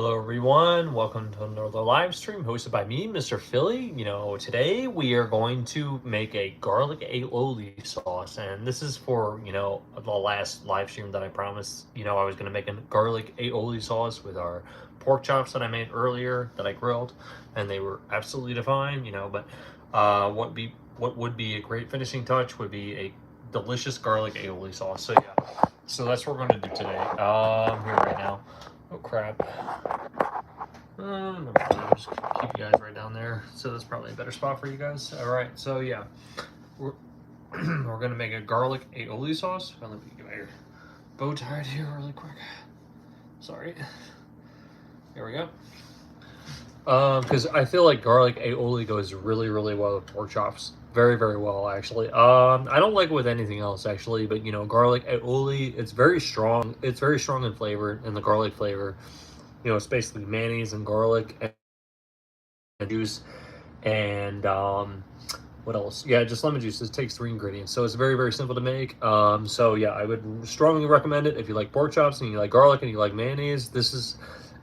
Hello everyone, welcome to another live stream hosted by me, Mr. Philly. Today we are going to make a garlic aioli sauce, and this is for, the last live stream that I promised, I was going to make a garlic aioli sauce with our pork chops that I made earlier that I grilled, and they were absolutely divine, but what would be a great finishing touch would be a delicious garlic aioli sauce. So yeah, so that's what we're going to do today. I'm here right now. Oh crap. No problem. Just keep you guys right down there. So that's probably a better spot for you guys. All right. So yeah, we're we're gonna make a garlic aioli sauce. Well, let me get my bow tied here really quick. Sorry. Here we go. Because I feel like garlic aioli goes really well with pork chops. Very well actually. I don't like it with anything else actually, but garlic aioli, it's very strong. It's very strong in flavor, and the garlic flavor. It's basically mayonnaise and garlic and juice and what else? Yeah, just lemon juice. It takes 3 ingredients, so it's very simple to make. So yeah, I would strongly recommend it if you like pork chops and you like garlic and you like mayonnaise. This is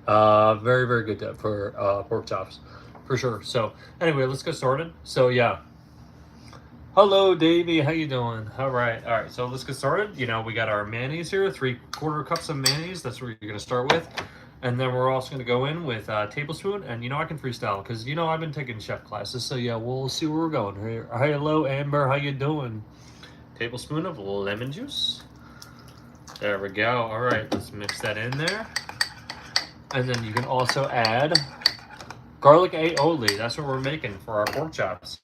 very good for pork chops for sure. So anyway, let's get started. So yeah, hello Davey, how you doing? All right, so let's get started. We got our mayonnaise here, 3/4 cups of mayonnaise. That's what you're gonna start with. And then we're also going to go in with a tablespoon. And, I can freestyle because, I've been taking chef classes. So, yeah, we'll see where we're going here. Hello, Amber. How you doing? Tablespoon of lemon juice. There we go. All right, let's mix that in there. And then you can also add garlic aioli. That's what we're making for our pork chops,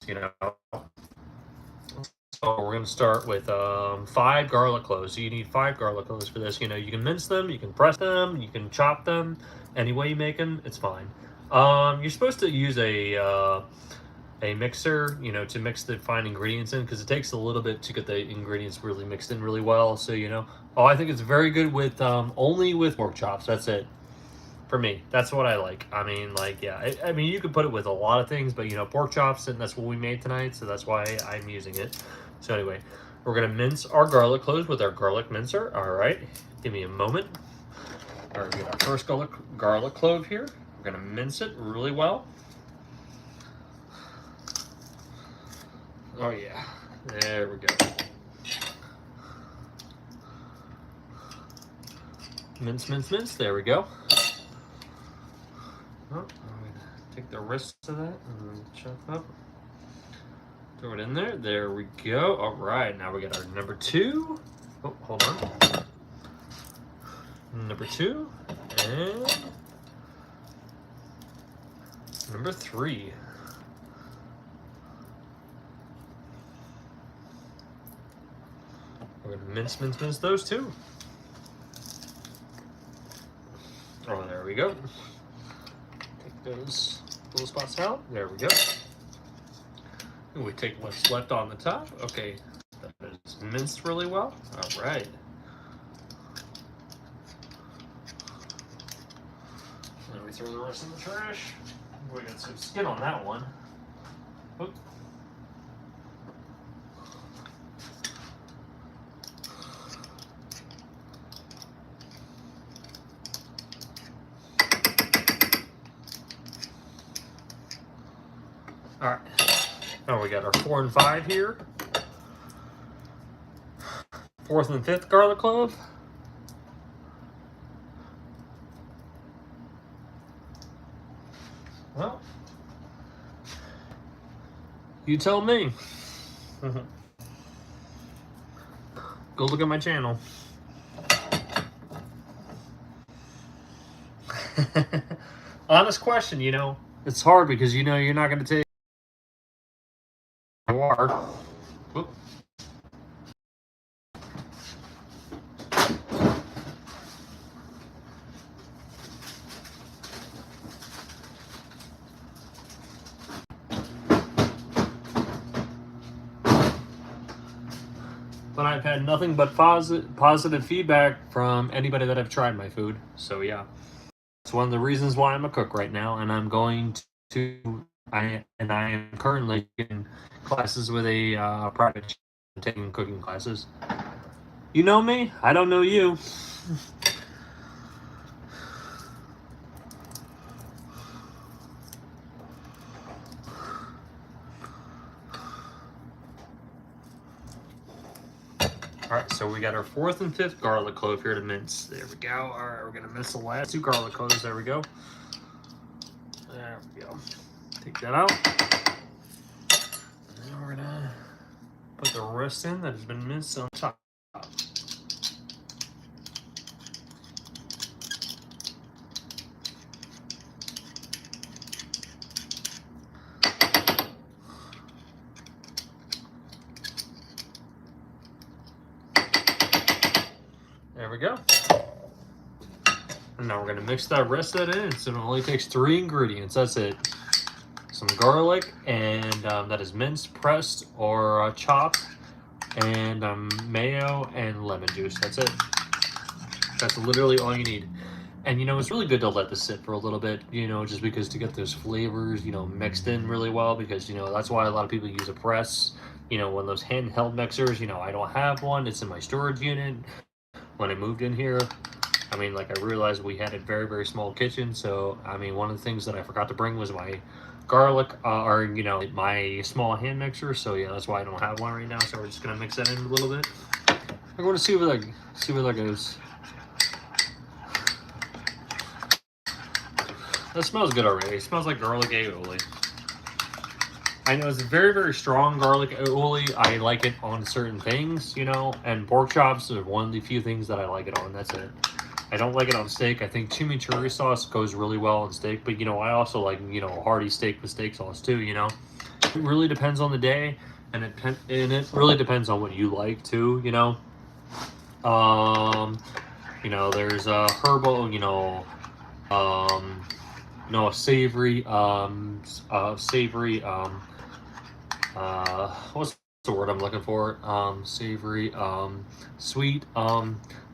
So we're going to start with 5 garlic cloves. So you need 5 garlic cloves for this. You can mince them, you can press them, you can chop them. Any way you make them, it's fine. You're supposed to use a mixer, to mix the fine ingredients in, because it takes a little bit to get the ingredients really mixed in really well. So, I think it's very good with only with pork chops. That's it. For me, that's what I like. I mean, yeah. I mean, you could put it with a lot of things, but pork chops, and that's what we made tonight, so that's why I'm using it. So anyway, we're gonna mince our garlic cloves with our garlic mincer. All right, give me a moment. All right, we got our first garlic clove here. We're gonna mince it really well. Oh yeah, there we go. Mince. There we go. Oh, I'm gonna take the rest of that and chop up. Throw it in there. There we go. All right, now we got our number 2. Oh, hold on. Number 2 and number 3. We're gonna mince those 2. Oh, there we go. Take those little spots out. There we go. And we take what's left on the top. Okay, that is minced really well. All right. Then we throw the rest in the trash. We got some skin on that one. Oop. All right. Now we got our 4 and 5 here. 4th and 5th garlic clove. Well, you tell me. Go look at my channel. Honest question, it's hard because you're not going to take water. Whoop. But I've had nothing but positive feedback from anybody that I've tried my food. So yeah, it's one of the reasons why I'm a cook right now, and I'm going to. I am currently in classes with a private chef, taking cooking classes. You know me, I don't know you. All right, so we got our 4th and 5th garlic clove here to mince. There we go. All right, we're gonna mince the last 2 garlic cloves. There we go. There we go. Take that out. And then we're gonna put the rest in that has been minced on top. There we go. And now we're gonna mix that rest of that in. So it only takes 3 ingredients. That's it. Some garlic, and that is minced, pressed, or chopped, and mayo and lemon juice. That's it. That's literally all you need. And you know, it's really good to let this sit for a little bit, you know, just because to get those flavors, you know, mixed in really well, because, you know, that's why a lot of people use a press, you know, one of those handheld mixers. You know, I don't have one. It's in my storage unit. When I moved in here, I mean, like, I realized we had a very, very small kitchen. So, I mean, one of the things that I forgot to bring was my garlic, or, you know, my small hand mixer. So, yeah, that's why I don't have one right now. So we're just going to mix that in a little bit. I'm going to see where that goes. That smells good already. It smells like garlic aioli. I know it's very, very strong garlic aioli. I like it on certain things, you know, and pork chops are one of the few things that I like it on. That's it. I don't like it on steak. I think chimichurri sauce goes really well on steak, but, you know, I also like, you know, hearty steak with steak sauce too, you know. It really depends on the day, and it really depends on what you like too, you know. You know, there's herbal, you know, no, savory, what's the word I'm looking for? Savory, sweet,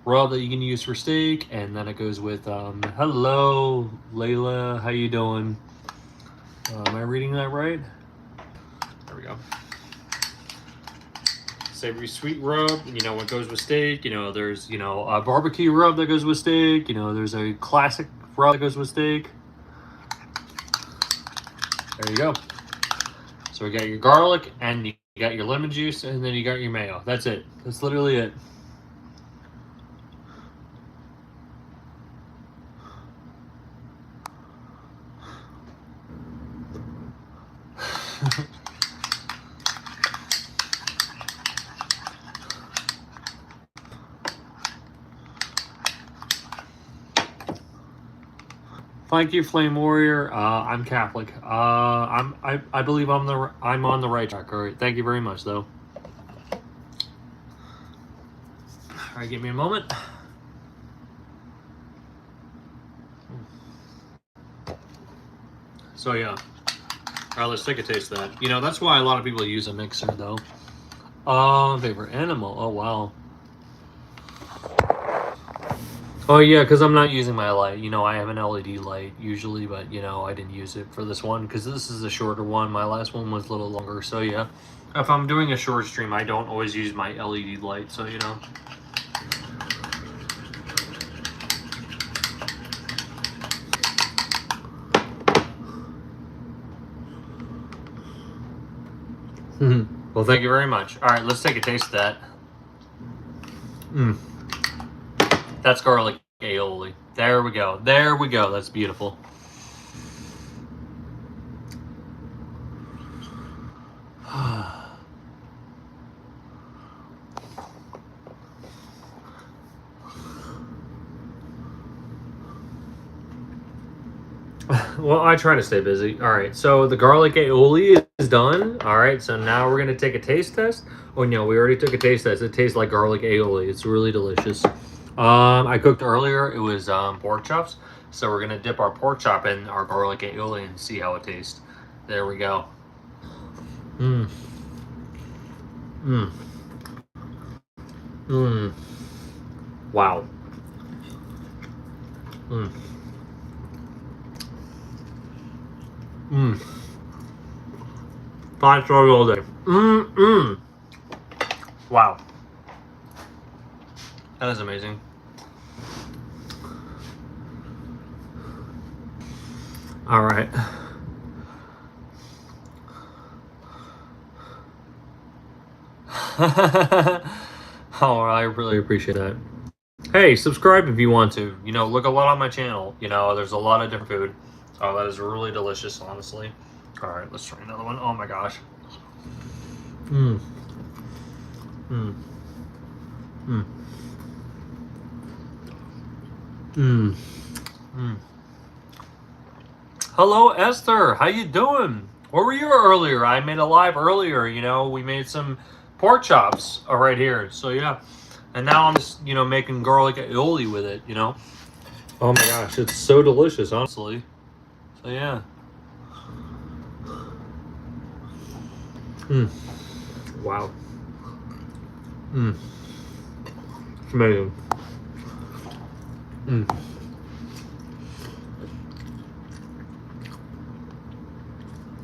rub that you can use for steak, and then it goes with, hello, Layla, how you doing? Am I reading that right? There we go. Savory sweet rub, you know, what goes with steak. You know, there's, you know, a barbecue rub that goes with steak. You know, there's a classic rub that goes with steak. There you go. So we got your garlic, and you got your lemon juice, and then you got your mayo. That's it. That's literally it. Thank you, Flame Warrior. I'm Catholic. I believe I'm on the right track. All right. Thank you very much, though. All right, give me a moment. So yeah. All right, let's take a taste of that. You know, that's why a lot of people use a mixer, though. Favorite animal. Oh wow. Oh yeah, because I'm not using my light. You know, I have an LED light usually, but, you know, I didn't use it for this one because this is a shorter one. My last one was a little longer, so yeah. If I'm doing a short stream, I don't always use my LED light, so, you know. Well, thank you very much. All right, let's take a taste of that. That's garlic aioli. There we go. There we go. That's beautiful. Well, I try to stay busy. All right, so the garlic aioli is done. All right, so now we're gonna take a taste test. Oh no, we already took a taste test. It tastes like garlic aioli. It's really delicious. I cooked earlier. It was pork chops. So we're gonna dip our pork chop in our garlic aioli and see how it tastes. There we go. Wow. 5 stars all day. Wow. That is amazing. All right. Oh, I really appreciate that. Hey, subscribe if you want to. You know, look a lot on my channel. You know, there's a lot of different food. Oh, that is really delicious, honestly. All right, let's try another one. Oh my gosh. Mmm. Mmm. Mmm. Mmm. Mmm. Hello, Esther. How you doing? Where were you earlier? I made a live earlier. You know, we made some pork chops right here. So yeah, and now I'm just making garlic aioli with it. Oh my gosh, it's so delicious, honestly. So yeah. Mmm. Wow. Mmm. It's amazing. Mmm.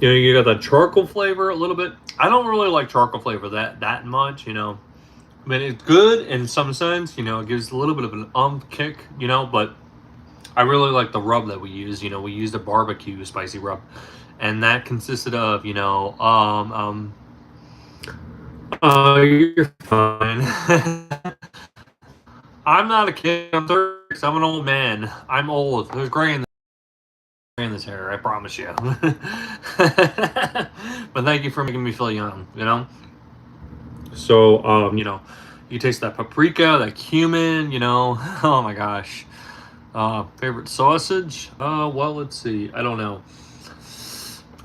You got the charcoal flavor a little bit. I don't really like charcoal flavor that much. I mean, it's good in some sense. It gives a little bit of an kick. But I really like the rub that we use. We used a barbecue spicy rub, and that consisted of you're fine. I'm not a kid. I'm 30. I'm an old man. I'm old. There's gray in this hair. I promise you. But thank you for making me feel young. So you taste that paprika, that cumin. Oh my gosh. Favorite sausage? Well, let's see. I don't know.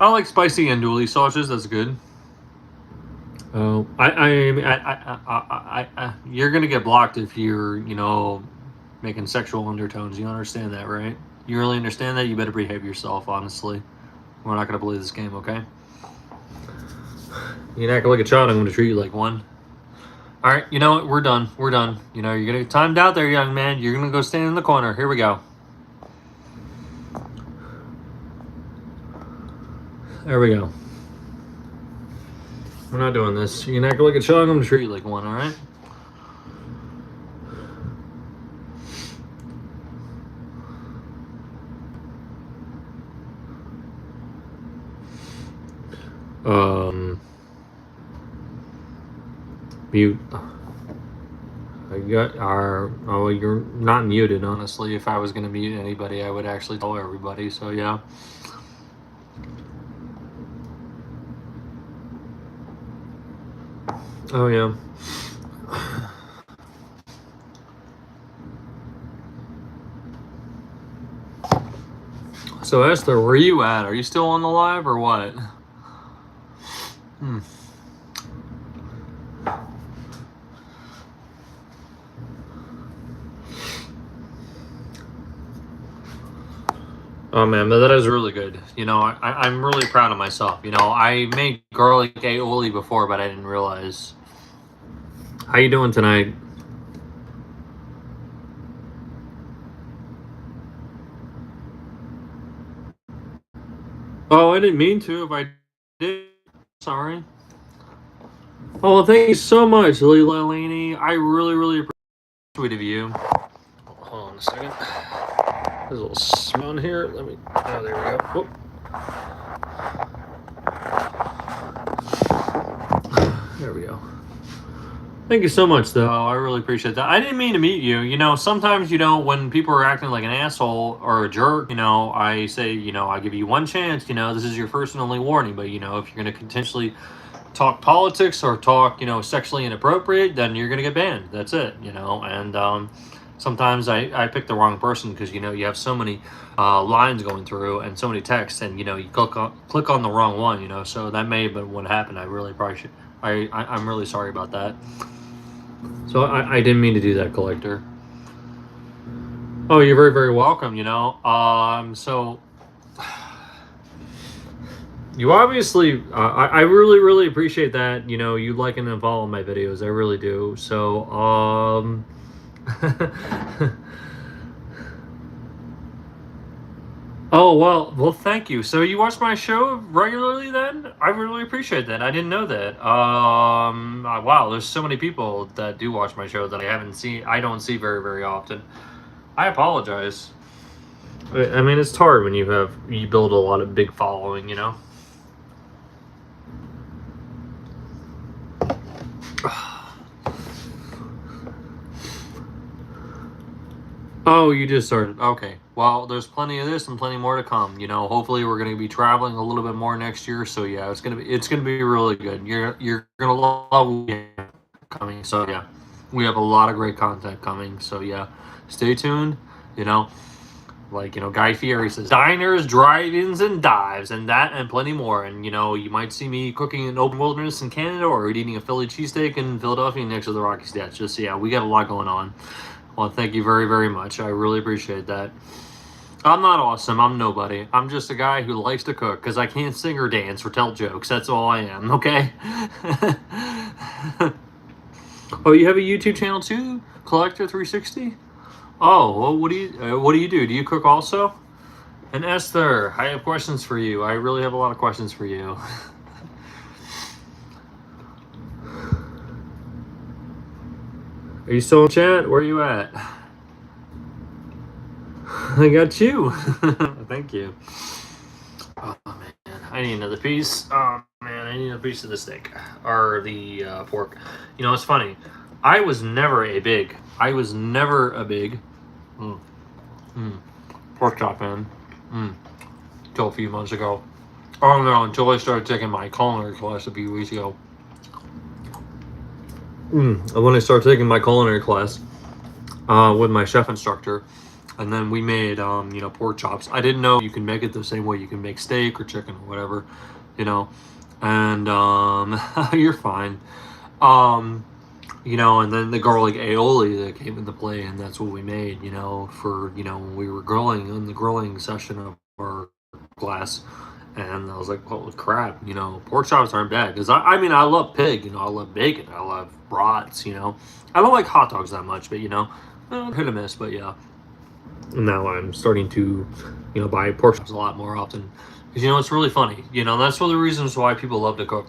I like spicy andouille sausages. That's good. Oh, you're gonna get blocked if you're, making sexual undertones. You understand that, right? You really understand that? You better behave yourself. Honestly, we're not gonna play this game, okay? You're not gonna like a child. I'm gonna treat you like one. All right, you know what? We're done. We're done. You're gonna get timed out there, young man. You're gonna go stand in the corner. Here we go. There we go. We're not doing this. You're not gonna like a child. I'm gonna treat you like one. All right. Mute. You're not muted, honestly. If I was going to mute anybody, I would actually tell everybody. So, yeah. Oh, yeah. So, Esther, where are you at? Are you still on the live or what? Oh man, but that is really good. I'm really proud of myself. I made garlic aioli before, but I didn't realize. How you doing tonight? Oh, I didn't mean to. If I did, sorry. Oh, well, thank you so much, Leela Laney. I really, really appreciate it of you. Hold on a second. There's a little smell in here. Let me. Oh, there we go. Whoop. There we go. Thank you so much, though. I really appreciate that. I didn't mean to meet you. Sometimes, when people are acting like an asshole or a jerk, I say, I give you one chance. This is your first and only warning. But, if you're going to potentially talk politics or talk, sexually inappropriate, then you're going to get banned. That's it, and sometimes I pick the wrong person because, you have so many lines going through and so many texts and, you click on the wrong one, so that may have been what happened. I really probably should. I'm really sorry about that. So I didn't mean to do that, Collector. Oh, you're very, very welcome, so you obviously, I really, really appreciate that, you liking and following my videos. I really do. So, oh, well, thank you. So you watch my show regularly then? I really appreciate that. I didn't know that. Wow, there's so many people that do watch my show that I don't see very, very often. I apologize. I mean, it's hard when you build a lot of big following, Oh, you just started. Okay. Well, there's plenty of this and plenty more to come. You know, hopefully we're going to be traveling a little bit more next year. So yeah, it's gonna be really good. You're gonna love what we have coming. So yeah, we have a lot of great content coming. So yeah, stay tuned. You know, like Guy Fieri says, diners, drive-ins, and dives, and that and plenty more. And you might see me cooking in open wilderness in Canada or eating a Philly cheesesteak in Philadelphia next to the Rocky Statue. So yeah, we got a lot going on. Well, thank you very, very much. I really appreciate that. I'm not awesome. I'm nobody. I'm just a guy who likes to cook because I can't sing or dance or tell jokes. That's all I am, okay? Oh, you have a YouTube channel too? Collector360? Oh, well, what do you do? Do you cook also? And Esther, I have questions for you. I really have a lot of questions for you. Are you still in chat? Where are you at? I got you. Thank you. Oh man, I need another piece. Oh man, I need another piece of the steak or the pork. It's funny. I was never a big pork chop fan until a few months ago. Oh no, until I started taking my culinary class a few weeks ago. When I started taking my culinary class with my chef instructor, and then we made pork chops. I didn't know you can make it the same way you can make steak or chicken or whatever, and you're fine. And then the garlic aioli that came into play, and that's what we made, for when we were grilling in the grilling session of our class. And I was like, "Holy crap!" Pork chops aren't bad because I mean, I love pig. I love bacon. I love brats. I don't like hot dogs that much, but hit or miss. But yeah, now I'm starting to, buy pork chops a lot more often because it's really funny. That's one of the reasons why people love to cook.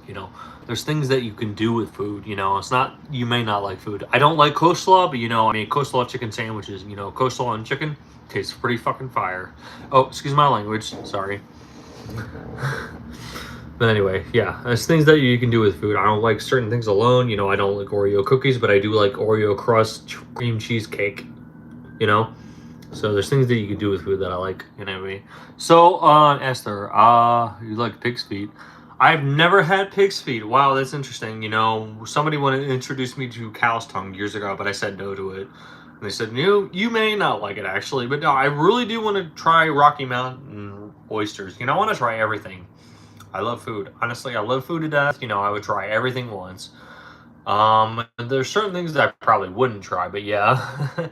There's things that you can do with food. It's not, you may not like food. I don't like coleslaw, but I made coleslaw chicken sandwiches. Coleslaw and chicken tastes pretty fucking fire. Oh, excuse my language. Sorry. But anyway, yeah, there's things that you can do with food. I don't like certain things alone. I don't like Oreo cookies, but I do like Oreo crust cream cheesecake. So there's things that you can do with food that I like. So Esther, you like pig's feet? I've never had pig's feet. Wow, that's interesting. Somebody wanted to introduce me to cow's tongue years ago, but I said no to it. And they said, you may not like it actually, but no, I really do want to try Rocky Mountain oysters. I want to try everything. I love food. Honestly, I love food to death. I would try everything once. There's certain things that I probably wouldn't try, but yeah.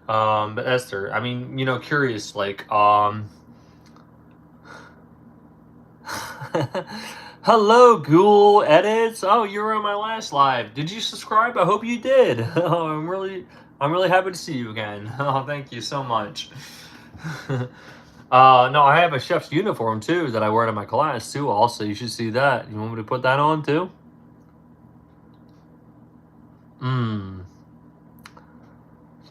But Esther, I mean, curious, like, hello, Ghoul Edits. Oh, you were on my last live. Did you subscribe? I hope you did. Oh, I'm really happy to see you again. Oh, thank you so much. No, I have a chef's uniform too that I wear to my class too. Also, you should see that. You want me to put that on too?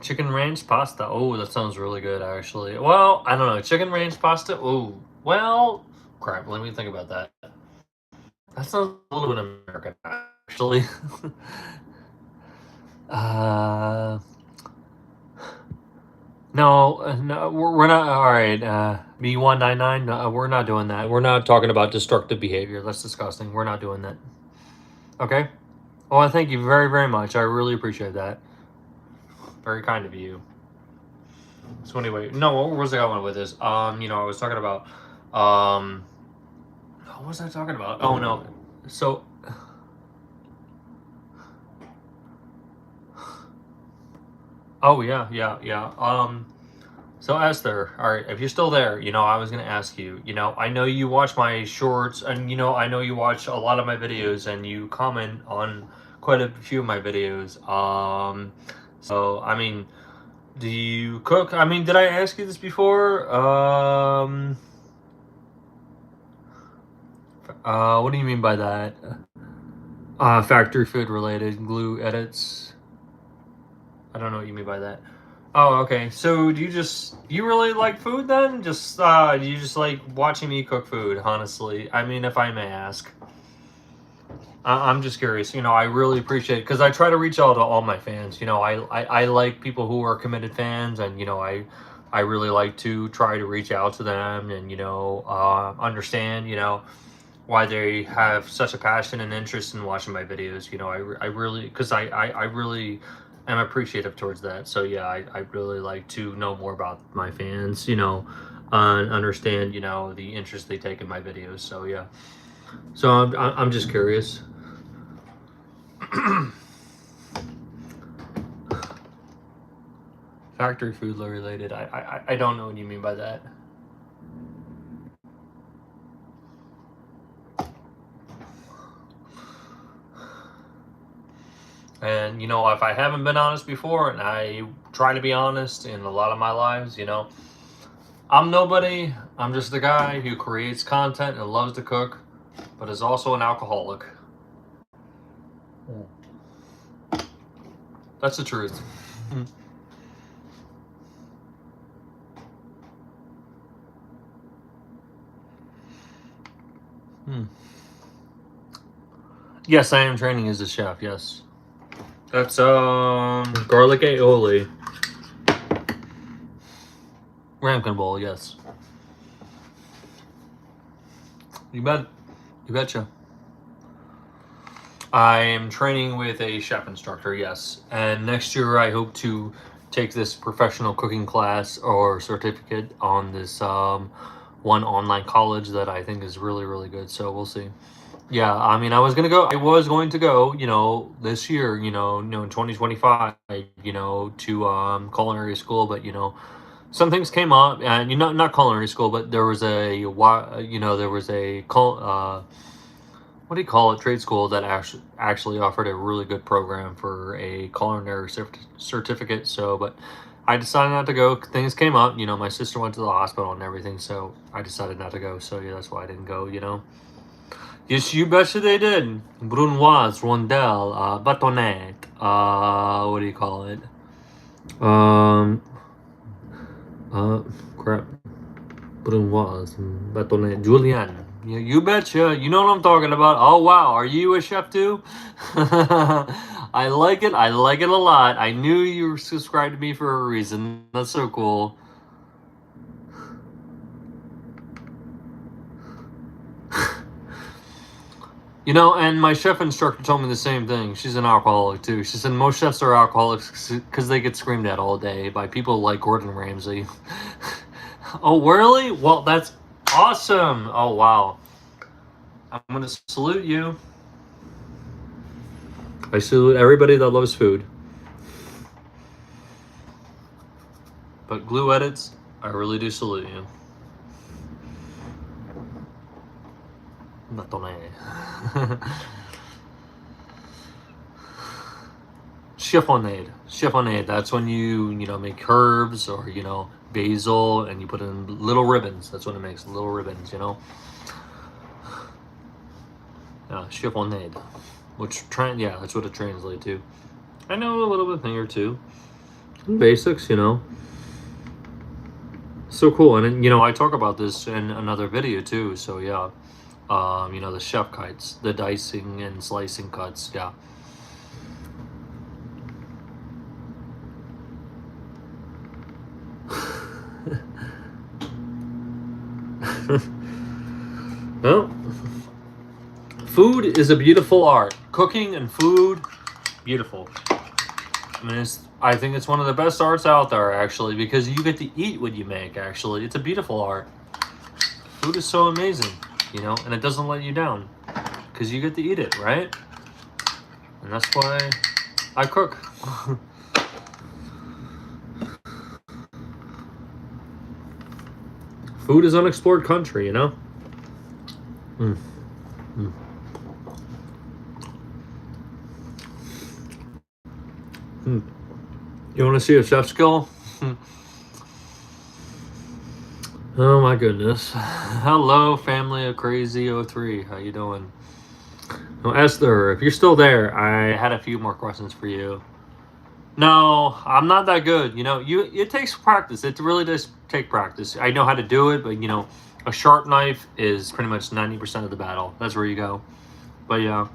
Chicken ranch pasta. Oh, that sounds really good, actually. Well, I don't know. Chicken ranch pasta. Oh, well, crap. Let me think about that. That sounds a little bit American, actually. No, we're not. All right, B199. No, we're not doing that. We're not talking about destructive behavior. That's disgusting. We're not doing that. Okay. Well, thank you very, very much. I really appreciate that. Very kind of you. So anyway, no, what was I going with this? I was talking about, what was I talking about? Oh no, so, oh yeah. So Esther, all right, if you're still there, I was gonna ask you. I know you watch my shorts, and I know you watch a lot of my videos, and you comment on quite a few of my videos. So I mean, do you cook? I mean, did I ask you this before? What do you mean by that? Factory food related glue edits. I don't know what you mean by that. Oh, okay. So do you really like food then? Do you just like watching me cook food, honestly? I mean, if I may ask. I'm just curious. You know, I really appreciate, because I try to reach out to all my fans. You know, I like people who are committed fans, and you know, I really like to try to reach out to them and you know, understand, you know, why they have such a passion and interest in watching my videos. You know, I really, because I really am appreciative towards that. So yeah, I really like to know more about my fans, you know, and understand, you know, the interest they take in my videos. So yeah, so I'm just curious. Factory food related. I don't know what you mean by that. And you know, if I haven't been honest before, and I try to be honest in a lot of my lives, you know, I'm nobody. I'm just a guy who creates content and loves to cook, but is also an alcoholic. That's the truth. Yes, I am training as a chef. Yes, that's garlic aioli, ramen bowl. Yes, you bet. You betcha. I am training with a chef instructor. Yes, and next year I hope to take this professional cooking class or certificate on this one online college that I think is really good. So we'll see. Yeah, I mean, I was going to go, you know, this year, you know, in 2025, you know, to culinary school, but you know, some things came up, and you know, not culinary school, but there was you know, there was a what do you call it, trade school that actually offered a really good program for a culinary certificate. So, but I decided not to go. Things came up, you know, my sister went to the hospital and everything, so I decided not to go. So yeah, that's why I didn't go, you know. Yes, you betcha they did. Brunoise, rondelle, batonette, what do you call it? Um, crap. Brunoise, batonette, julienne. You betcha. You know what I'm talking about. Oh, wow. Are you a chef too? I like it. I like it a lot. I knew you were subscribed to me for a reason. That's so cool. You know, and my chef instructor told me the same thing. She's an alcoholic too. She said most chefs are alcoholics because they get screamed at all day by people like Gordon Ramsay. Oh, really? Well, that's awesome. Oh, wow. I'm going to salute you. I salute everybody that loves food. But Glue Edits, I really do salute you. Chiffonade. That's when you know, make herbs or, you know, basil, and you put in little ribbons. That's what it makes, little ribbons, you know. Chiffonade, which yeah, that's what it translates to. I know a little bit thing or two, basics, you know. So cool. And you know, I talk about this in another video too. So yeah, you know, the chef cuts, the dicing and slicing cuts. Yeah. Well, food is a beautiful art. Cooking and food, beautiful. I mean, I think it's one of the best arts out there, actually, because you get to eat what you make. Actually, it's a beautiful art. Food is so amazing, you know, and it doesn't let you down because you get to eat it, right? And that's why I cook. Food is unexplored country, you know. You want to see a chef skill? Oh my goodness. Hello, family of Crazy 03. How you doing? Oh, Esther, if you're still there, I had a few more questions for you. No, I'm not that good. You know, it takes practice. It really does take practice. I know how to do it, but you know, a sharp knife is pretty much 90% of the battle. That's where you go. But yeah,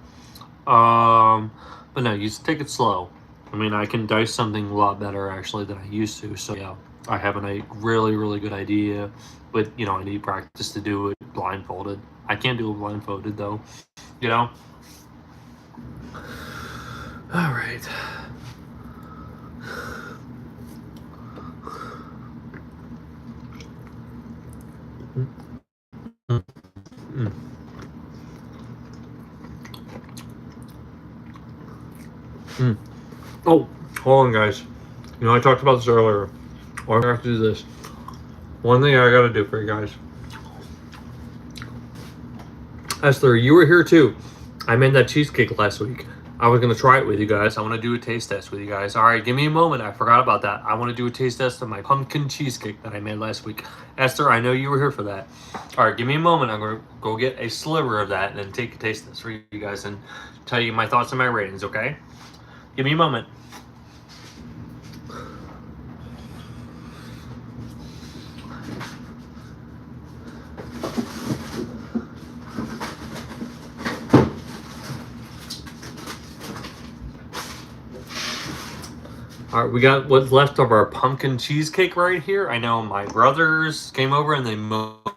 But no, you just take it slow. I mean, I can dice something a lot better actually than I used to. So yeah, I have a really, really good idea, but you know, I need practice to do it blindfolded. I can't do it blindfolded though, you know. All right. Mm. Mm. Oh, hold on, guys. You know, I talked about this earlier. I have to do this. One thing I gotta do for you guys. Esther, you were here too. I made that cheesecake last week. I was gonna try it with you guys. I want to do a taste test with you guys. All right, give me a moment. I forgot about that. I want to do a taste test of my pumpkin cheesecake that I made last week. Esther, I know you were here for that. All right, give me a moment. I'm gonna go get a sliver of that and then take a taste test for you guys and tell you my thoughts and my ratings. Okay? Give me a moment. All right, we got what's left of our pumpkin cheesecake right here. I know my brothers came over and they moved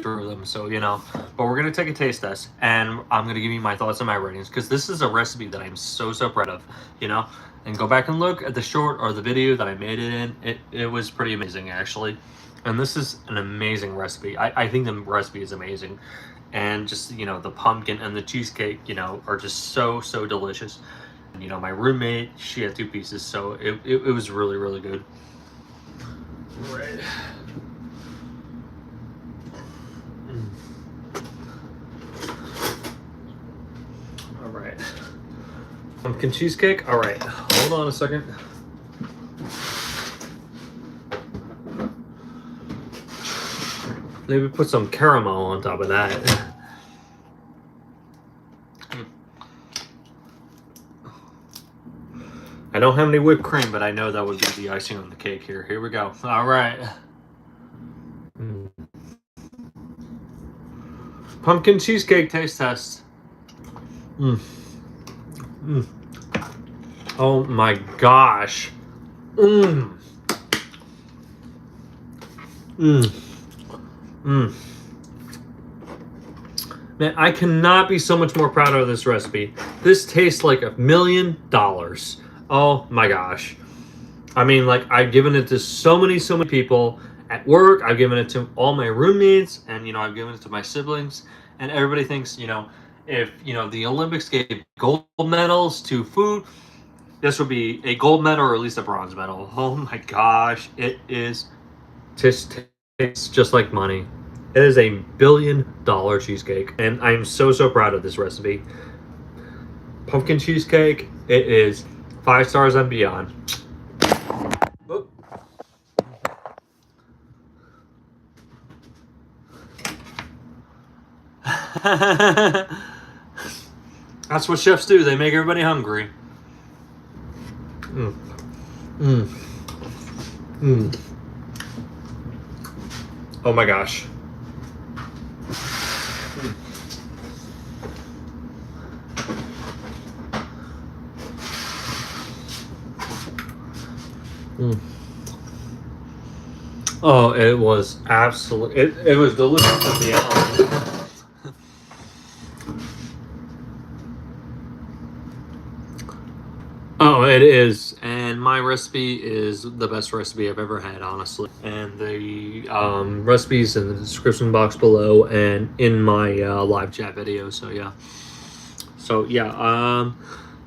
through them, so you know. But we're gonna take a taste test, and I'm gonna give you my thoughts and my ratings because this is a recipe that I'm so proud of, you know. And go back and look at the short or the video that I made it in. It was pretty amazing actually, and this is an amazing recipe. I think the recipe is amazing, and just you know the pumpkin and the cheesecake, you know, are just so delicious. You know, my roommate, she had 2 pieces, so it was really good. All right. All right. Pumpkin cheesecake. All right. Hold on a second. Maybe put some caramel on top of that. I don't have any whipped cream, but I know that would be the icing on the cake here. Here we go. All right. Pumpkin cheesecake taste test. Oh my gosh. Man, I cannot be so much more proud of this recipe. This tastes like $1 million. Oh my gosh. I mean, like, I've given it to so many people at work. I've given it to all my roommates, and, you know, I've given it to my siblings, and everybody thinks, you know, if, you know, the Olympics gave gold medals to food, this would be a gold medal or at least a bronze medal. Oh my gosh. It is tastes just like money. It is a $1 billion cheesecake, and I'm so proud of this recipe. Pumpkin cheesecake, it is 5 stars and beyond. Oh. That's what chefs do. They make everybody hungry. Oh my gosh. Oh, it was absolutely, it was delicious at the end. Oh, it is, and my recipe is the best recipe I've ever had, honestly. And the recipes in the description box below and in my live chat video. So yeah,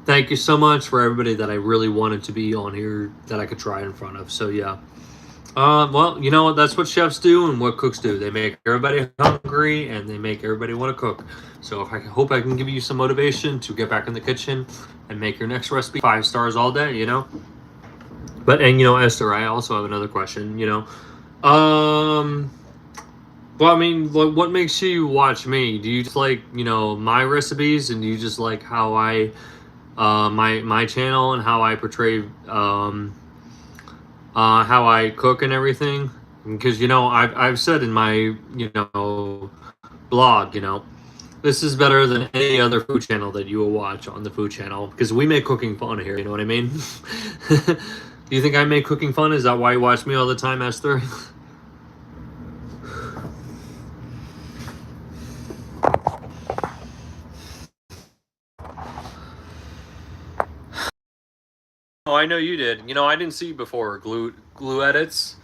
thank you so much for everybody that I really wanted to be on here that I could try in front of. So yeah. Well, you know what? That's what chefs do and what cooks do. They make everybody hungry and they make everybody want to cook. So I hope I can give you some motivation to get back in the kitchen and make your next recipe 5 stars all day, you know? But, and you know, Esther, I also have another question, you know? Well, I mean, what makes you watch me? Do you just like, you know, my recipes, and do you just like how I, my channel and how I portray, how I cook and everything? Because, you know, I've said in my, you know, blog, you know, This is better than any other food channel that you will watch on the food channel because we make cooking fun here. You know what I mean? Do you think I make cooking fun? Is that why you watch me all the time, Esther? Oh, I know you did. You know, I didn't see you before. Glue edits.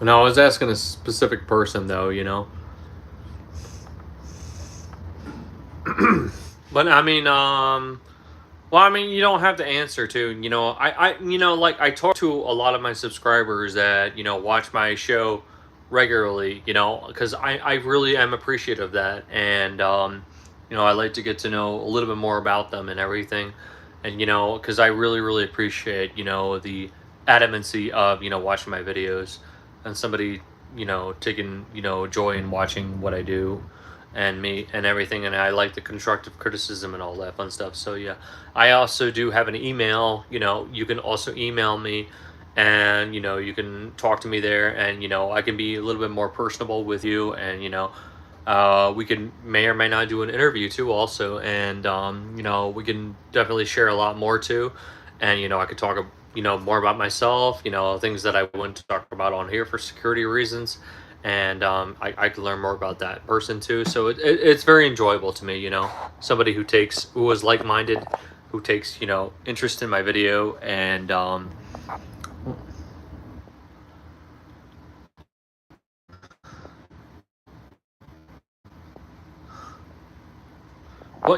No, I was asking a specific person though. You know. But I mean, well, I mean, you don't have to answer to. You know, you know, like I talk to a lot of my subscribers that watch my show regularly. You know, because I really am appreciative of that, and I like to get to know a little bit more about them and everything, and because I really appreciate the adamancy of watching my videos and somebody taking joy in watching what I do and me and everything, and I like the constructive criticism and all that fun stuff. So yeah, I also do have an email. You can also email me, and you can talk to me there, and I can be a little bit more personable with you, and we can may or may not do an interview too also, and we can definitely share a lot more too, and I could talk more about myself, things that I wouldn't talk about on here for security reasons, and I could learn more about that person too. So it's very enjoyable to me, somebody who is like-minded, who takes interest in my video, and well,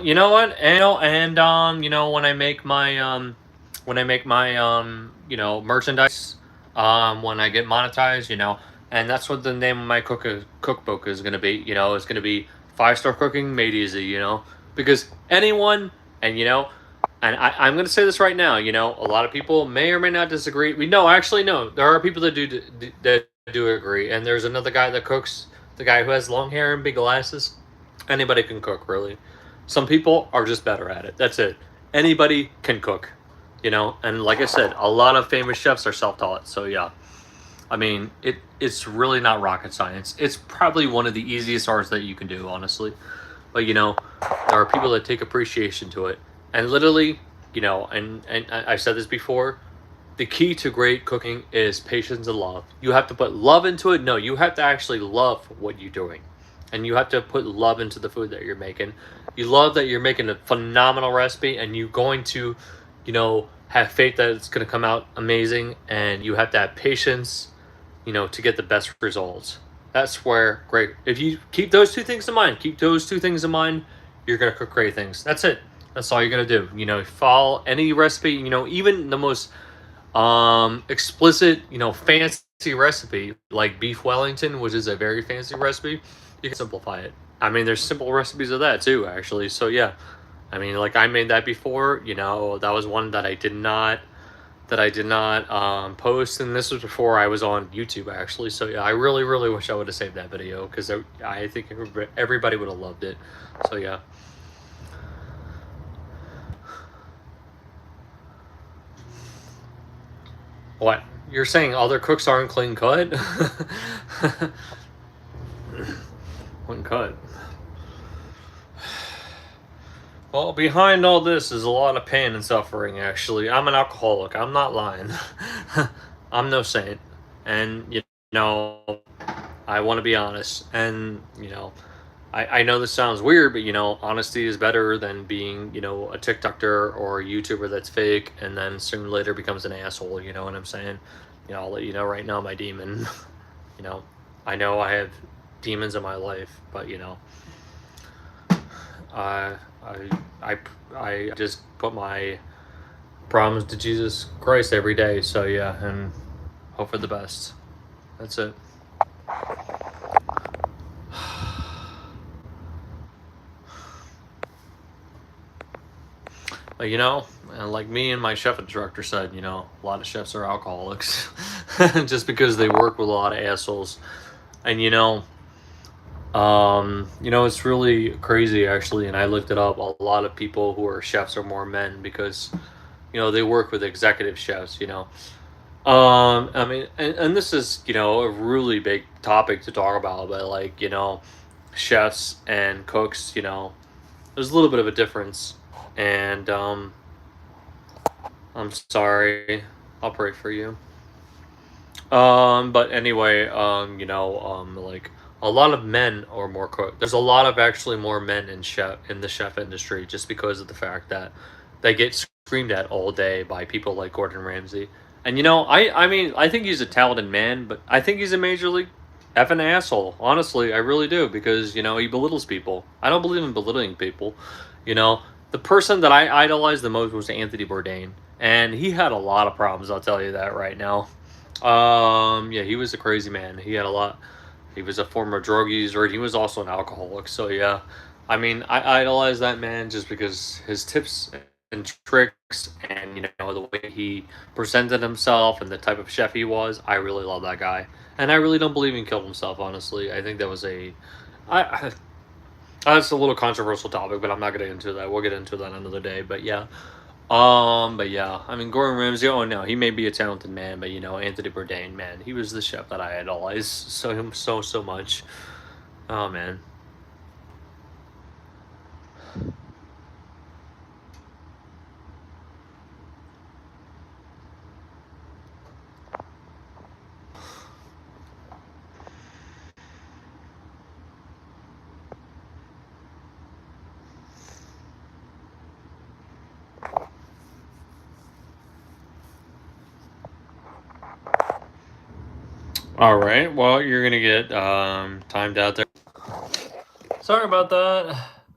you know what, and when I make my merchandise, when I get monetized, and that's what the name of my cookbook is gonna be. It's gonna be 5-star cooking made easy. Because anyone, and I'm gonna say this right now. A lot of people may or may not disagree. Actually, no, there are people that do agree, and there's another guy that cooks. The guy who has long hair and big glasses. Anybody can cook, really. Some people are just better at it. That's it. Anybody can cook, And like I said, a lot of famous chefs are self-taught. So yeah, I mean, it's really not rocket science. It's probably one of the easiest arts that you can do, honestly. But there are people that take appreciation to it, and literally, and I've said this before. The key to great cooking is patience and love. You have to put love into it. No, you have to actually love what you're doing. And you have to put love into the food that you're making. You love that you're making a phenomenal recipe, and you're going to, have faith that it's going to come out amazing. And you have to have patience, to get the best results. That's where great. If you keep those two things in mind, you're going to cook great things. That's it. That's all you're going to do. Follow any recipe, even the most explicit, fancy recipe like beef Wellington, which is a very fancy recipe. You can simplify it. I mean, there's simple recipes of that too, actually. So yeah, I mean, like I made that before. That was one that I did not post, and this was before I was on YouTube, actually. So yeah, I really wish I would have saved that video, because I think everybody would have loved it. So yeah. What? You're saying other cooks aren't clean cut? Clean cut. Well, behind all this is a lot of pain and suffering, actually. I'm an alcoholic. I'm not lying. I'm no saint. And, I want to be honest. And, I know this sounds weird, but, honesty is better than being, a TikToker or a YouTuber that's fake and then soon later becomes an asshole. You know what I'm saying? I'll let you know right now, my demon. I know I have demons in my life, but, I just put my problems to Jesus Christ every day. So yeah, and hope for the best. That's it. But, and like me and my chef instructor said, a lot of chefs are alcoholics just because they work with a lot of assholes. And You know, it's really crazy actually, and I looked it up. A lot of people who are chefs are more men because they work with executive chefs. I mean, and this is a really big topic to talk about, but like chefs and cooks, there's a little bit of a difference, and I'm sorry, I'll pray for you. But anyway, like a lot of men are more cook. There's a lot of actually more men in the chef industry just because of the fact that they get screamed at all day by people like Gordon Ramsay. And I mean, I think he's a talented man, but I think he's a major league effing asshole. Honestly, I really do because he belittles people. I don't believe in belittling people. You know, the person that I idolized the most was Anthony Bourdain, and he had a lot of problems. I'll tell you that right now. Yeah, he was a crazy man. He had a lot. He was a former drug user. And he was also an alcoholic. So yeah, I mean, I idolize that man just because his tips and tricks, and the way he presented himself and the type of chef he was. I really love that guy, and I really don't believe he killed himself. Honestly, I think that was I that's a little controversial topic, but I'm not gonna get into that. We'll get into that another day. But yeah, but yeah, I mean Gordon Ramsay. Oh no, he may be a talented man, but Anthony Bourdain, man, he was the chef that I idolized so much. Oh man. All right, well you're gonna get timed out there. Sorry about that.